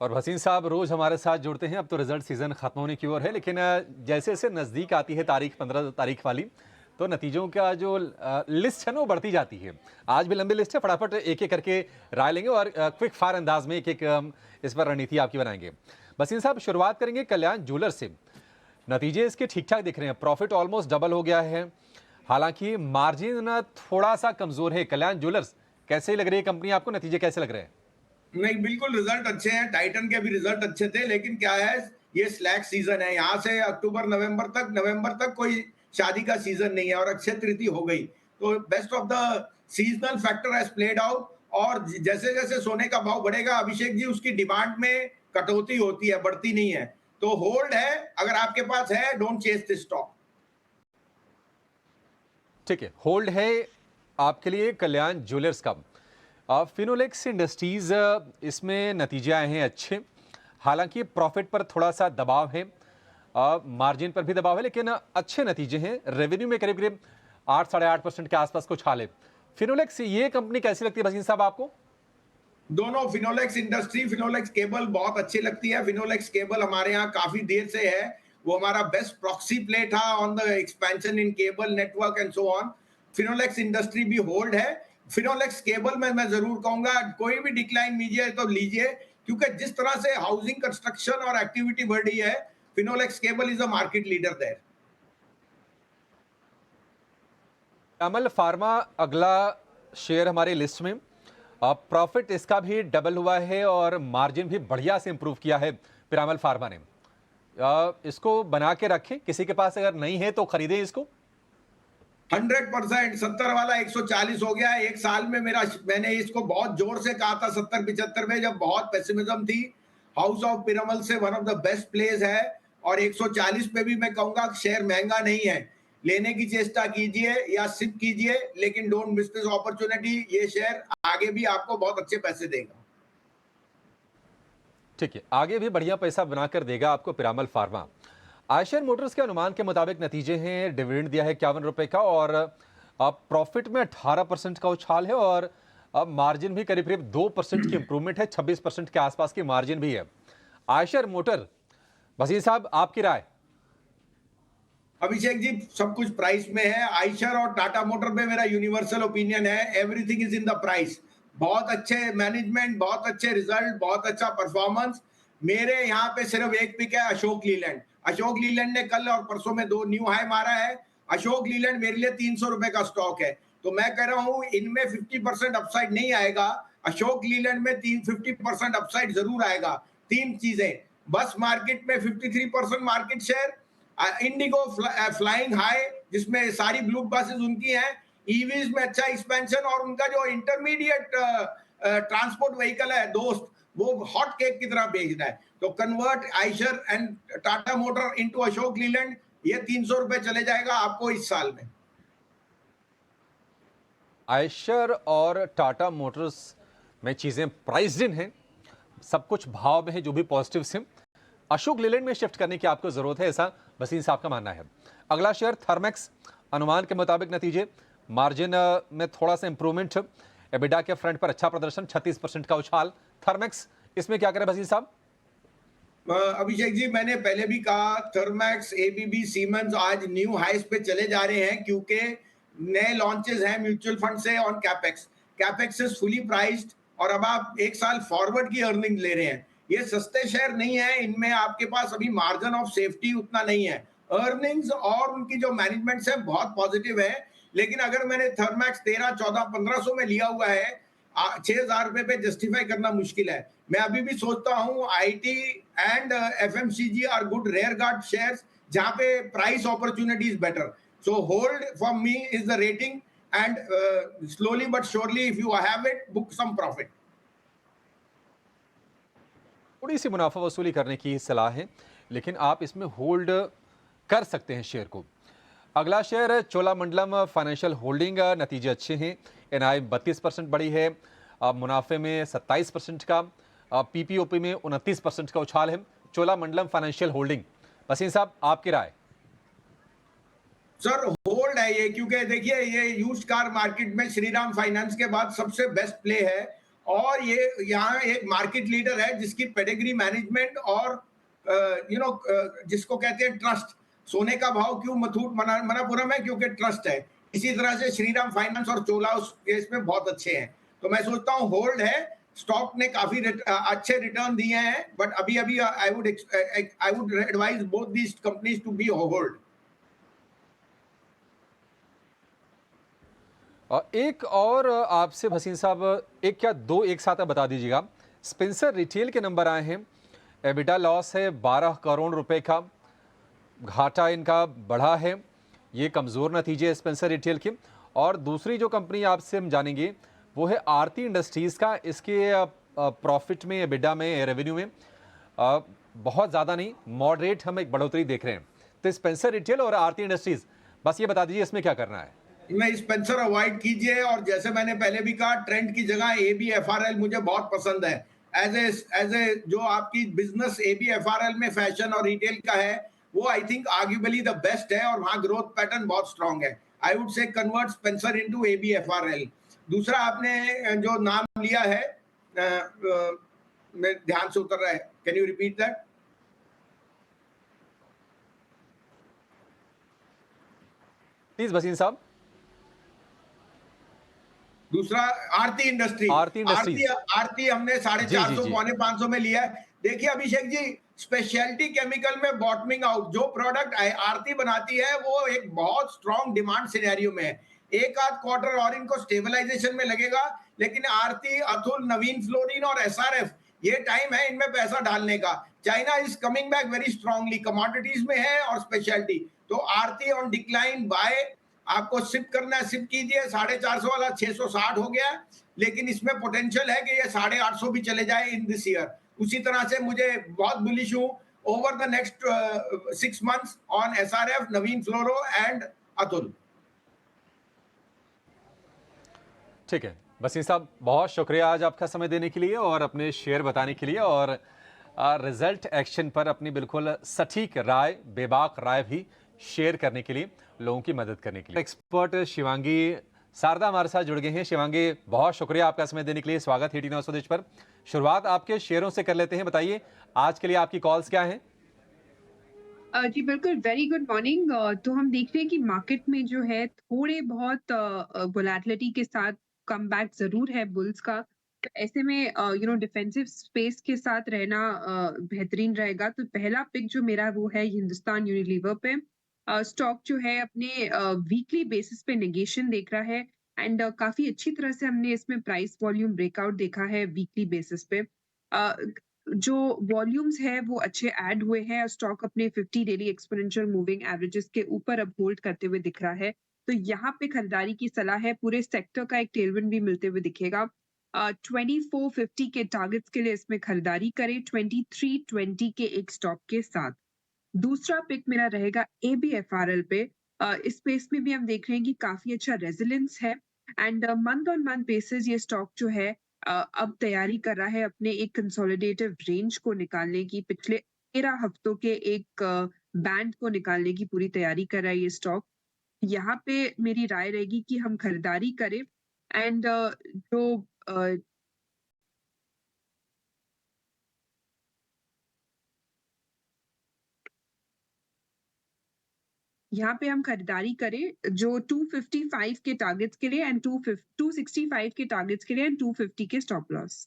और भसीन साहब रोज हमारे साथ जुड़ते हैं। अब तो रिजल्ट सीजन खत्म होने की ओर है, लेकिन जैसे जैसे नज़दीक आती है तारीख 15 तारीख वाली, तो नतीजों का जो लिस्ट है ना वो बढ़ती जाती है। आज भी लंबी लिस्ट है, फटाफट एक एक करके राय लेंगे और क्विक फायर अंदाज में एक एक इस पर रणनीति आपकी बनाएंगे। भसीन साहब, शुरुआत करेंगे कल्याण ज्वेलर्स से। नतीजे इसके ठीक ठाक दिख रहे हैं, प्रॉफिट ऑलमोस्ट डबल हो गया है, हालांकि मार्जिन थोड़ा सा कमजोर है। कल्याण ज्वेलर्स कैसे लग रही है कंपनी आपको, नतीजे कैसे लग रहे हैं? नहीं, बिल्कुल रिजल्ट अच्छे हैं। टाइटन के भी रिजल्ट अच्छे थे, लेकिन क्या है, ये स्लैक सीजन है। यहाँ से अक्टूबर नवंबर तक कोई शादी का सीजन नहीं है और अक्षय तृतीय हो गई, तो best of the seasonal factor has played out. और जैसे जैसे सोने का भाव बढ़ेगा, अभिषेक जी, उसकी डिमांड में कटौती होती है, बढ़ती नहीं है। तो होल्ड है, अगर आपके पास है, डोंट चेस दिस स्टॉक। ठीक है, होल्ड है आपके लिए कल्याण ज्वेलर्स का। फिनोलेक्स इंडस्ट्रीज, इसमें नतीजे आए हैं अच्छे, हालांकि प्रॉफिट पर थोड़ा सा दबाव है, मार्जिन पर भी दबाव है, लेकिन अच्छे नतीजे हैं। रेवेन्यू में करीब करीब 8 साढ़े 8% के आसपास कुछ हाल है। फिनोलेक्स, ये कंपनी कैसी लगती है भसीन साहब आपको? दोनों, फिनोलेक्स इंडस्ट्री, फिनोलेक्स केबल बहुत अच्छी लगती है। फिनोलेक्स केबल हमारे यहाँ काफी देर से है, वो हमारा बेस्ट प्रॉक्सी प्ले था on the expansion in cable network and so on. Finolex industry भी होल्ड है। फिनोलेक्स केबल में मैं जरूर कहूंगा, कोई भी डिक्लाइन लीजिए तो लीजिए, क्योंकि जिस तरह से हाउसिंग कंस्ट्रक्शन और एक्टिविटी बढ़ रही है, Finolex cable is a market leader there. Amal pharma अगला शेयर हमारी लिस्ट में। प्रॉफिट इसका भी डबल हुआ है और मार्जिन भी बढ़िया से इंप्रूव किया है पिरामल फार्मा ने। इसको बना के रखें, किसी के पास अगर नहीं है तो खरीदें इसको। 100%। 70 वाला 140 हो गया है एक साल में। मैंने इसको बहुत जोर से कहा था 70-75 में, जब बहुत पेसिमिज्म थी। हाउस ऑफ पिरामल से one of the best place है, और 140 पे भी मैं कहूंगा शेयर महंगा नहीं है। लेने की चेष्टा कीजिए या सिप कीजिए, लेकिन डोंट मिस दिस अपॉर्चुनिटी। ये शेयर आगे भी आपको बहुत अच्छे पैसे देगा। ठीक है, आगे भी बढ़िया पैसा बनाकर देगा आपको पिरामल फार्मा। आयशर मोटर्स के अनुमान के मुताबिक नतीजे हैं, डिविडेंड दिया है 51 रुपए का, और अब प्रॉफिट में 18% का उछाल है, और अब मार्जिन भी करीब करीब 2% की इंप्रूवमेंट है, 26% के आसपास की मार्जिन भी है। आयशर मोटर, वसीम साहब आपकी राय? अभिषेक जी, सब कुछ प्राइस में है। आइशर और टाटा मोटर पे मेरा यूनिवर्सल ओपिनियन है, everything is in the price. बहुत अच्छे मैनेजमेंट, बहुत अच्छे रिजल्ट, बहुत अच्छा परफॉर्मेंस। मेरे यहाँ पे सिर्फ एक पिक है, अशोक लीलैंड। अशोक लीलैंड ने कल और परसों में 2 न्यू हाई मारा है। अशोक लीलैंड मेरे लिए 300 रुपए का स्टॉक है, तो मैं कह रहा हूँ इनमें 50% अपसाइड नहीं आएगा। अशोक लीलैंड में 50% अपसाइड जरूर आएगा। 3 चीजें, बस मार्केट में 53% market share, Indigo flying high जिसमें सारी ब्लू बसेस उनकी हैं, ईवीज में अच्छा एक्सपेंशन, और उनका जो इंटरमीडिएट ट्रांसपोर्ट व्हीकल है दोस्त, वो हॉट केक की तरह बेच रहा है। तो convert Eicher and Tata motor into Ashok Leyland, ये 300 रुपए चले जाएगा आपको इस साल में। आयशर और टाटा मोटर्स में चीजें प्राइस्ड इन हैं, सब कुछ भाव में है, जो भी पॉजिटिव हैं। अशोक लेलैंड में शिफ्ट करने की आपको जरूरत है, ऐसा वसीम साहब का मानना है। अगला शेयर थर्मेक्स, अनुमान के मुताबिक नतीजे, मार्जिन में थोड़ा सा इंप्रूवमेंट, एबिडा के फ्रंट पर अच्छा प्रदर्शन, 36% का उछाल। थर्मेक्स, इसमें क्या करें वसीम साहब? अभिषेक जी, मैंने पहले भी कहा, थर्मैक्स, एबीबी, सीमेंस आज न्यू हाइस पे चले जा रहे हैं, क्योंकि नए लॉन्चेस हैं म्यूचुअल फंड से on capex. Capex is fully priced, और अब आप एक साल फॉरवर्ड की अर्निंग ले रहे हैं। ये सस्ते शेयर नहीं है, इनमें आपके पास अभी मार्जिन ऑफ सेफ्टी उतना नहीं है। अर्निंग्स और उनकी जो मैनेजमेंट है बहुत पॉजिटिव है, लेकिन अगर मैंने थर्मैक्स 13, 14, 1500 में लिया हुआ है, 6,000 रुपए पे जस्टिफाई करना मुश्किल है। मैं अभी भी सोचता हूँ IT and FMCG are good rear guard shares, जहां पे price opportunity is better. So hold for me is the rating, and slowly but surely if you have it, book some profit. थोड़ी सी मुनाफा वसूली करने की सलाह है, लेकिन आप इसमें होल्ड कर सकते हैं शेयर को। अगला शेयर चोलामंडलम फाइनेंशियल होल्डिंग, नतीजे अच्छे हैं, एनआई 32% बढ़ी है, मुनाफे में 27% का, पीपीओपी में 29% का उछाल है। चोलामंडलम फाइनेंशियल होल्डिंग, वसीम साहब आपकी राय? सर, होल्ड है ये, क्योंकि देखिए, ये यूज्ड कार मार्केट में श्रीराम फाइनेंस के बाद सबसे बेस्ट प्ले है, और ये यहाँ एक मार्केट लीडर है जिसकी पेडिग्री मैनेजमेंट और जिसको कहते हैं ट्रस्ट। सोने का भाव क्यों मथुट मनापुरम है, क्योंकि ट्रस्ट है। इसी तरह से श्रीराम फाइनेंस और चोला उस केस में बहुत अच्छे हैं। तो मैं सोचता हूँ होल्ड है। स्टॉक ने काफी अच्छे रिटर्न दिए हैं, बट अभी अभी I would advise both these companies to be hold. एक और आपसे भसीन साहब, एक क्या दो एक साथ आप बता दीजिएगा। स्पेंसर रिटेल के नंबर आए हैं। एबिटा लॉस है 12 करोड़ रुपए का, घाटा इनका बढ़ा है। ये कमज़ोर नतीजे हैं स्पेंसर रिटेल के। और दूसरी जो कंपनी आपसे हम जानेंगे वो है आरती इंडस्ट्रीज़ का। इसके प्रॉफिट में, एबिटा में, रेवेन्यू में बहुत ज़्यादा नहीं, मॉडरेट हम एक बढ़ोतरी देख रहे हैं। तो स्पेंसर रिटेल और आरती इंडस्ट्रीज़, बस ये बता दीजिए इसमें क्या करना है। मैं स्पेंसर अवॉइड कीजिए, और जैसे मैंने पहले भी कहा, ट्रेंड की जगह ABFRL मुझे बहुत पसंद है। एज ए जो आपकी बिजनेस ABFRL में फैशन और रिटेल का है, वो I think arguably the best है, और वहां ग्रोथ पैटर्न बहुत स्ट्रांग है। I would say convert Spencer into ABFRL। दूसरा आपने जो नाम लिया है, मैं ध्यान से उतर रहा है, can you repeat that? Please Bhasin साहब। दूसरा आरती इंडस्ट्री। आरती इंडस्ट्रीज। आरती हमने जी, 450 जी। पौने 500 में लिया है। देखिए अभिषेक जी, स्पेशलिटी केमिकल में बॉटमिंग आउट, जो प्रोडक्ट आरती बनाती है वो एक बहुत स्ट्रॉन्ग डिमांड सिनेरियो में है। एक आध क्वार्टर और इनको स्टेबलाइजेशन में लगेगा, लेकिन आरती, अतुल, नवीन फ्लोरिन और SRF, ये टाइम है इनमें पैसा डालने का। China is coming back very strongly, commodities में है और स्पेशलिटी। तो आरती ऑन डिक्लाइन बाय, आपको सिप करना है, सिप कीजिए। 450 वाला 660 हो गया, लेकिन इसमें पोटेंशियल है कि ये 850 भी चले जाए इन दिस ईयर। उसी तरह से मुझे बहुत बुलिश हूं over the next 6 months on SRF, Naveen fluoro and Atul. ठीक है वसीम साहब, बहुत शुक्रिया आज आपका समय देने के लिए और अपने शेयर बताने के लिए, और रिजल्ट एक्शन पर अपनी बिल्कुल सटीक राय, बेबाक राय भी शेयर करने के लिए, लोगों की मदद करने के लिए। एक्सपर्ट शिवांगी शारदा हमारे साथ जुड़ गए हैं। शिवांगी, बहुत शुक्रिया आपका समय देने के लिए। स्वागत है टी9 स्वदेश पर। शुरुआत आपके शेयरों से कर लेते हैं। बताइए आज के लिए आपकी कॉल्स क्या हैं? जी बिल्कुल, वेरी गुड मॉर्निंग। तो हम देख रहे हैं कि मार्केट में जो है थोड़े बहुत वोलेटिलिटी के साथ कमबैक ज़रूर है बुल्स का। तो ऐसे में डिफेंसिव स्पेस के साथ रहना बेहतरीन रहेगा। तो पहला पिक जो मेरा वो है हिंदुस्तान यूनिलीवर पे। स्टॉक जो है अपने वीकली बेसिस पे नेगेशन देख रहा है, एंड काफ़ी अच्छी तरह से हमने इसमें प्राइस वॉल्यूम ब्रेकआउट देखा है वीकली बेसिस पे। अ, जो वॉल्यूम्स है वो अच्छे ऐड हुए हैं, और स्टॉक अपने 50 डेली एक्सपोनेंशियल मूविंग एवरेजेस के ऊपर अब होल्ड करते हुए दिख रहा है। तो यहाँ पे खरीदारी की सलाह है। पूरे सेक्टर का एक टेलविंड भी मिलते हुए दिखेगा। 2450 के टारगेट्स के लिए इसमें खरीदारी करें, 2320 के एक स्टॉप के साथ। दूसरा पिक मेरा रहेगा ABFRL पे। इस स्पेस में भी हम देख रहे हैं कि काफी अच्छा रेजिलेंस है, and month on month basis ये स्टॉक जो है अब तैयारी कर रहा है अपने एक कंसोलिडेटिव रेंज को निकालने की। पिछले 13 हफ्तों के एक बैंड को निकालने की पूरी तैयारी कर रहा है ये स्टॉक। यहाँ पे मेरी राय रहेगी कि हम खरीदारी करें, एंड जो अ, यहाँ पे हम खरीदारी करें जो 255 के टारगेट्स के लिए, एंड 265 के टारगेट्स के लिए, एंड 250 के स्टॉप लॉस।